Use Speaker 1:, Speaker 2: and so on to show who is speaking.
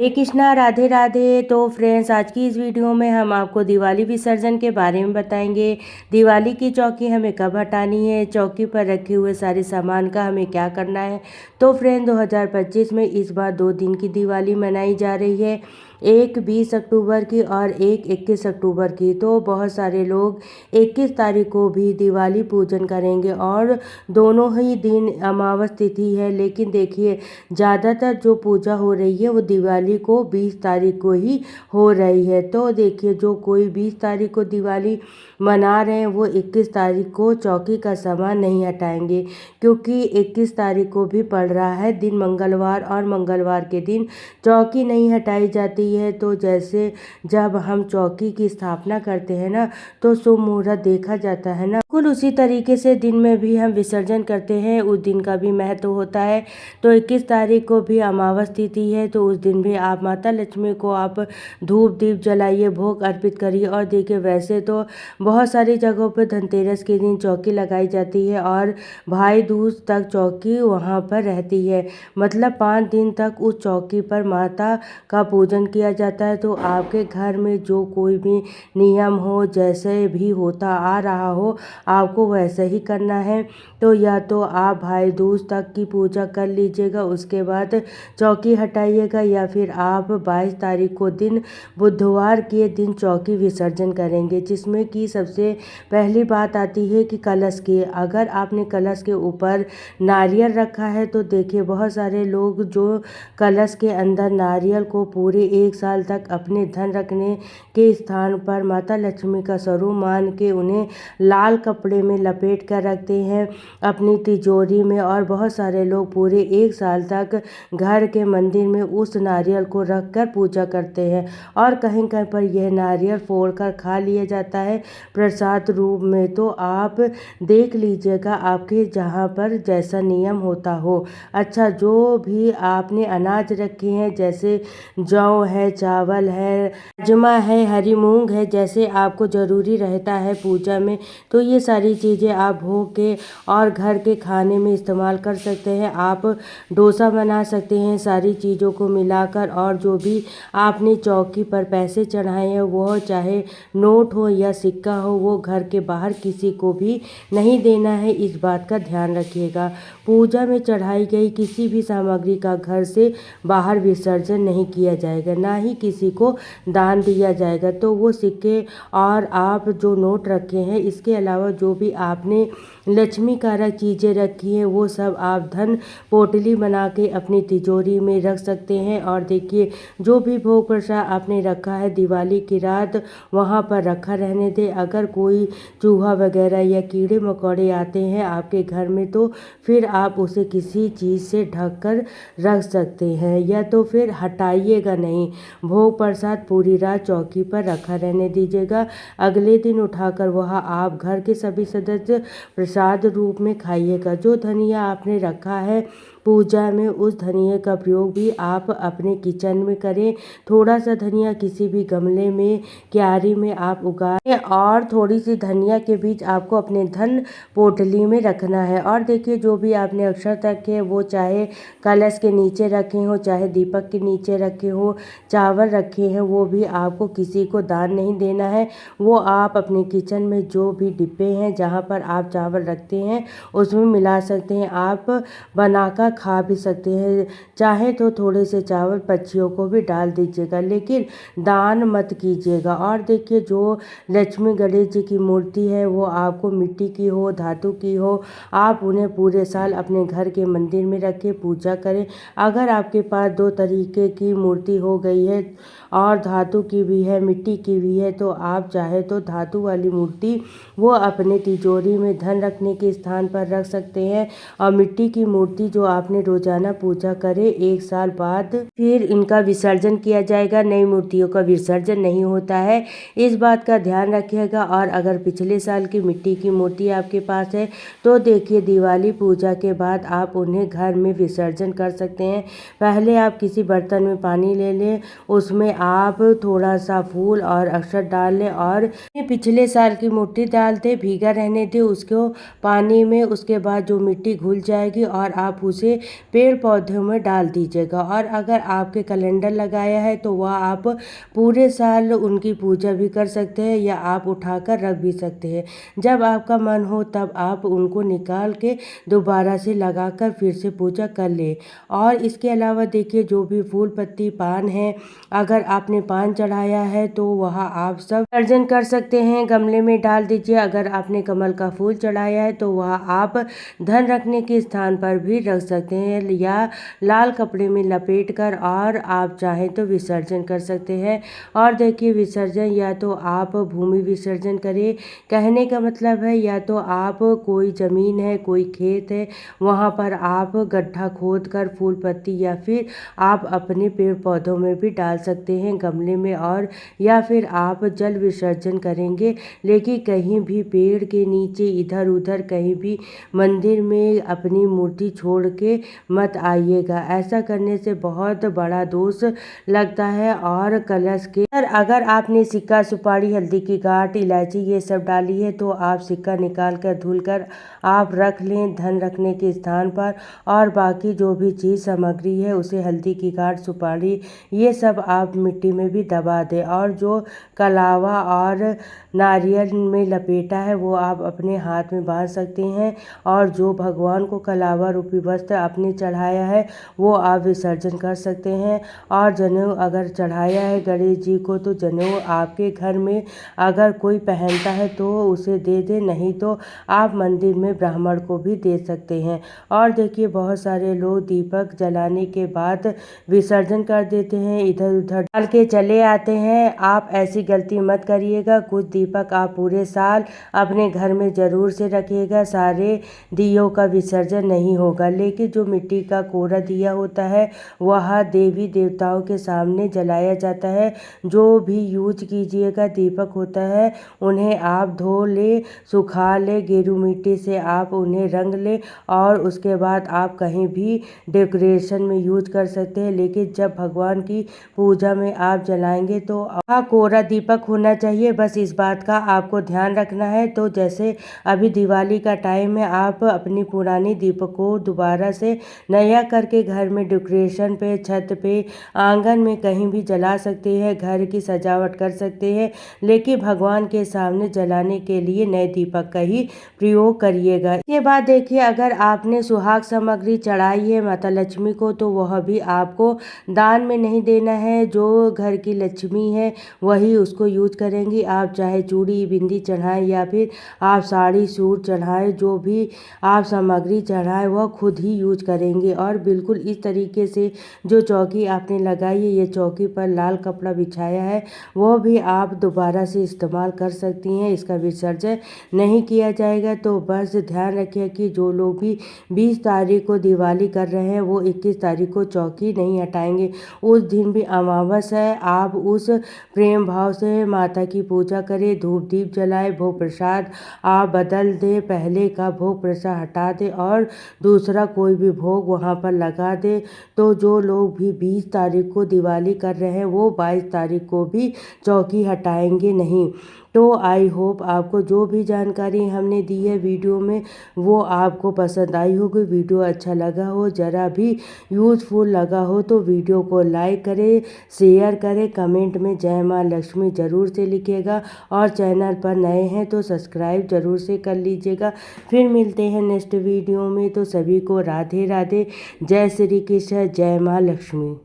Speaker 1: हरे कृष्णा, राधे राधे। तो फ्रेंड्स, आज की इस वीडियो में हम आपको दिवाली विसर्जन के बारे में बताएंगे। दिवाली की चौकी हमें कब हटानी है, चौकी पर रखे हुए सारे सामान का हमें क्या करना है। तो फ्रेंड, 2025 में इस बार 2 दिन की दिवाली मनाई जा रही है, एक 20 अक्टूबर की और एक 21 अक्टूबर की। तो बहुत सारे लोग 21 तारीख को भी दिवाली पूजन करेंगे और दोनों ही दिन अमावस तिथि है। लेकिन देखिए, ज़्यादातर जो पूजा हो रही है वो दिवाली को 20 तारीख को ही हो रही है। तो देखिए, जो कोई 20 तारीख को दिवाली मना रहे हैं वो 21 तारीख को चौकी का सामान नहीं हटाएंगे, क्योंकि 21 तारीख को भी पड़ रहा है दिन मंगलवार, और मंगलवार के दिन चौकी नहीं हटाई जाती है। तो जैसे जब हम चौकी की स्थापना करते हैं ना, तो शुभ मुहूर्त देखा जाता है ना, बिल्कुल उसी तरीके से दिन में भी हम विसर्जन करते हैं, उस दिन का भी महत्व होता है। तो 21 तारीख को भी अमावस तिथि है, तो उस दिन भी आप माता लक्ष्मी को आप धूप दीप जलाइए, भोग अर्पित करिए। और देखिए, वैसे तो बहुत सारी जगहों पर धनतेरस के दिन चौकी लगाई जाती है और भाई दूज तक चौकी वहाँ पर रहती है, मतलब 5 दिन तक उस चौकी पर माता का पूजन किया जाता है। तो आपके घर में जो कोई भी नियम हो, जैसे भी होता आ रहा हो, आपको वैसे ही करना है। तो या तो आप भाई दूज तक की पूजा कर लीजिएगा, उसके बाद चौकी हटाइएगा, या फिर आप 22 तारीख को दिन बुधवार के दिन चौकी विसर्जन करेंगे, जिसमें कि सबसे पहली बात आती है कि कलश की। अगर आपने कलश के ऊपर नारियल रखा है, तो देखिए बहुत सारे लोग जो कलश के अंदर नारियल को पूरे 1 साल तक अपने धन रखने के स्थान पर माता लक्ष्मी का स्वरूप मान के उन्हें लाल कपड़े में लपेट कर रखते हैं अपनी तिजोरी में। और बहुत सारे लोग पूरे 1 साल तक घर के मंदिर में उस नारियल को रख कर पूजा करते हैं, और कहीं कहीं पर यह नारियल फोड़कर खा लिया जाता है प्रसाद रूप में। तो आप देख लीजिएगा आपके जहाँ पर जैसा नियम होता हो। अच्छा, जो भी आपने अनाज रखे हैं, जैसे जौ है, चावल है, राजमा है, हरी मूंग है, जैसे आपको ज़रूरी रहता है पूजा में, तो ये सारी चीज़ें आप भोग के और घर के खाने में इस्तेमाल कर सकते हैं। आप डोसा बना सकते हैं सारी चीज़ों को मिलाकर। और जो भी आपने चौकी पर पैसे चढ़ाए हैं, वो चाहे नोट हो या सिक्का हो, वो घर के बाहर किसी को भी नहीं देना है, इस बात का ध्यान रखिएगा। पूजा में चढ़ाई गई किसी भी सामग्री का घर से बाहर विसर्जन नहीं किया जाएगा, ना ही किसी को दान दिया जाएगा। तो वो सिक्के और आप जो नोट रखे हैं, इसके अलावा जो भी आपने लक्ष्मी कारक चीज़ें रखी हैं, वो सब आप धन पोटली बना के अपनी तिजोरी में रख सकते हैं। और देखिए, जो भी भोग प्रसाद आपने रखा है दिवाली की रात, वहाँ पर रखा रहने दें। अगर कोई चूहा वगैरह या कीड़े मकोड़े आते हैं आपके घर में, तो फिर आप उसे किसी चीज़ से ढक कर रख सकते हैं, या तो फिर हटाइएगा नहीं। भोग प्रसाद पूरी रात चौकी पर रखा रहने दीजिएगा। अगले दिन उठाकर वह आप घर के सभी सदस्य प्रसाद रूप में खाइएगा। जो धनिया आपने रखा है पूजा में, उस धनिया का प्रयोग भी आप अपने किचन में करें। थोड़ा सा धनिया किसी भी गमले में, क्यारी में आप उगाएं, और थोड़ी सी धनिया के बीज आपको अपने धन पोटली में रखना है। और देखिए, जो भी आपने अक्षत रखे हैं, वो चाहे कलश के नीचे रखे हो, चाहे दीपक के नीचे रखे हो, चावल रखे हैं, वो भी आपको किसी को दान नहीं देना है। वो आप अपने किचन में जो भी डिब्बे हैं जहाँ पर आप चावल रखते हैं, उसमें मिला सकते हैं। आप बनाकर खा भी सकते हैं, चाहे तो थोड़े से चावल पक्षियों को भी डाल दीजिएगा, लेकिन दान मत कीजिएगा। और देखिए, जो लक्ष्मी गणेश जी की मूर्ति है, वो आपको मिट्टी की हो, धातु की हो, आप उन्हें पूरे साल अपने घर के मंदिर में रखें, पूजा करें। अगर आपके पास 2 तरीके की मूर्ति हो गई है, और धातु की भी है, मिट्टी की भी है, तो आप चाहे तो धातु वाली मूर्ति वो अपने तिजोरी में धन रखने के स्थान पर रख सकते हैं, और मिट्टी की मूर्ति जो आपने रोजाना पूजा करे, 1 साल बाद फिर इनका विसर्जन किया जाएगा। नई मूर्तियों का विसर्जन नहीं होता है, इस बात का ध्यान रखिएगा। और अगर पिछले साल की मिट्टी की मूर्ति आपके पास है, तो देखिए, दिवाली पूजा के बाद आप उन्हें घर में विसर्जन कर सकते हैं। पहले आप किसी बर्तन में पानी ले लें, उसमें आप थोड़ा सा फूल और अक्षत डाल लें, और पिछले साल की मूर्ति डाल दें, भीगा रहने दें उसको पानी में। उसके बाद जो मिट्टी घुल जाएगी और आप उसे से पेड़ पौधों में डाल दीजिएगा। और अगर आपके कैलेंडर लगाया है तो वह आप पूरे साल उनकी पूजा भी कर सकते हैं या आप उठाकर रख भी सकते हैं। जब आपका मन हो तब आप उनको निकाल के दोबारा से लगाकर फिर से पूजा कर ले। और इसके अलावा देखिए, जो भी फूल पत्ती पान है, अगर आपने पान चढ़ाया है तो वह आप सब विसर्जन कर सकते हैं, गमले में डाल दीजिए। अगर आपने कमल का फूल चढ़ाया है तो वह आप धन रखने के स्थान पर भी रख सकते हैं या लाल कपड़े में लपेट कर, और आप चाहें तो विसर्जन कर सकते हैं। और देखिए, विसर्जन या तो आप भूमि विसर्जन करें, कहने का मतलब है या तो आप कोई ज़मीन है, कोई खेत है, वहाँ पर आप गड्ढा खोद कर फूल पत्ती या फिर आप अपने पेड़ पौधों में भी डाल सकते हैं, गमले में। और या फिर आप जल विसर्जन करेंगे, लेकिन कहीं भी पेड़ के नीचे इधर उधर कहीं भी मंदिर में अपनी मूर्ति छोड़ के मत आइएगा। ऐसा करने से बहुत बड़ा दोष लगता है। और कलश के अगर आपने सिक्का, सुपारी, हल्दी की गांठ, इलायची ये सब डाली है तो आप सिक्का निकाल कर धुल कर आप रख लें धन रखने के स्थान पर। और बाकी जो भी चीज़ सामग्री है उसे हल्दी की गांठ, सुपारी ये सब आप मिट्टी में भी दबा दें। और जो कलावा और नारियल में लपेटा है वो आप अपने हाथ में बांध सकते हैं। और जो भगवान को कलावा रूपी वस्त्र आपने चढ़ाया है वो आप विसर्जन कर सकते हैं। और जनेऊ अगर चढ़ाया है गणेश जी को तो जनेऊ आपके घर में अगर कोई पहनता है तो उसे दे दे, नहीं तो आप मंदिर में ब्राह्मण को भी दे सकते हैं। और देखिए, बहुत सारे लोग दीपक जलाने के बाद विसर्जन कर देते हैं, इधर उधर डाल के चले आते हैं। आप ऐसी गलती मत करिएगा। कुछ दीपक आप पूरे साल अपने घर में ज़रूर से रखिएगा। सारे दियों का विसर्जन नहीं होगा, लेकिन जो मिट्टी का कोरा दिया होता है वह देवी देवताओं के सामने जलाया जाता है। जो भी यूज कीजिएगा दीपक होता है उन्हें आप धो ले, सुखा ले, गेरू मिट्टी से आप उन्हें रंग ले और उसके बाद आप कहीं भी डेकोरेशन में यूज कर सकते हैं। लेकिन जब भगवान की पूजा में आप जलाएंगे तो कोरा दीपक होना चाहिए। बस इस बात का आपको ध्यान रखना है। तो जैसे अभी दिवाली का टाइम है, आप अपनी पुरानी दीपक को दोबारा से नया करके घर में डेकोरेशन पे, छत पे, आंगन में कहीं भी जला सकते हैं, घर की सजावट कर सकते हैं। लेकिन भगवान के सामने जलाने के लिए नए दीपक का ही प्रयोग करिएगा। इसके बाद देखिए, अगर आपने सुहाग सामग्री चढ़ाई है माता लक्ष्मी को तो वह भी आपको दान में नहीं देना है। जो घर की लक्ष्मी है वही उसको यूज करेंगी। आप चाहे चूड़ी बिंदी चढ़ाएं या फिर आप साड़ी सूट चढ़ाएं, जो भी आप सामग्री चढ़ाएं वह खुद ही यूज करेंगे। और बिल्कुल इस तरीके से जो चौकी आपने लगाई है, ये चौकी पर लाल कपड़ा बिछाया है, वो भी आप दोबारा से इस्तेमाल कर सकती हैं। इसका विसर्जन नहीं किया जाएगा। तो बस ध्यान रखिए कि जो लोग भी 20 तारीख को दिवाली कर रहे हैं वो 21 तारीख को चौकी नहीं हटाएंगे। उस दिन भी अमावस है। आप उस प्रेम भाव से माता की पूजा करें, धूप दीप जलाए, भोग प्रसाद आप बदल दें, पहले का भोग प्रसाद हटा दें और दूसरा कोई भी भोग वहाँ पर लगा दें। तो जो लोग भी 20 तारीख को दिवाली कर रहे हैं वो 22 तारीख को भी चौकी हटाएंगे नहीं। तो आई होप आपको जो भी जानकारी हमने दी है वीडियो में वो आपको पसंद आई होगी। वीडियो अच्छा लगा हो, ज़रा भी यूज़फुल लगा हो तो वीडियो को लाइक करें, शेयर करें, कमेंट में जय माँ लक्ष्मी ज़रूर से लिखिएगा। और चैनल पर नए हैं तो सब्सक्राइब ज़रूर से कर लीजिएगा। फिर मिलते हैं नेक्स्ट वीडियो में। तो सभी को राधे राधे, जय श्री कृष्ण, जय माँ लक्ष्मी।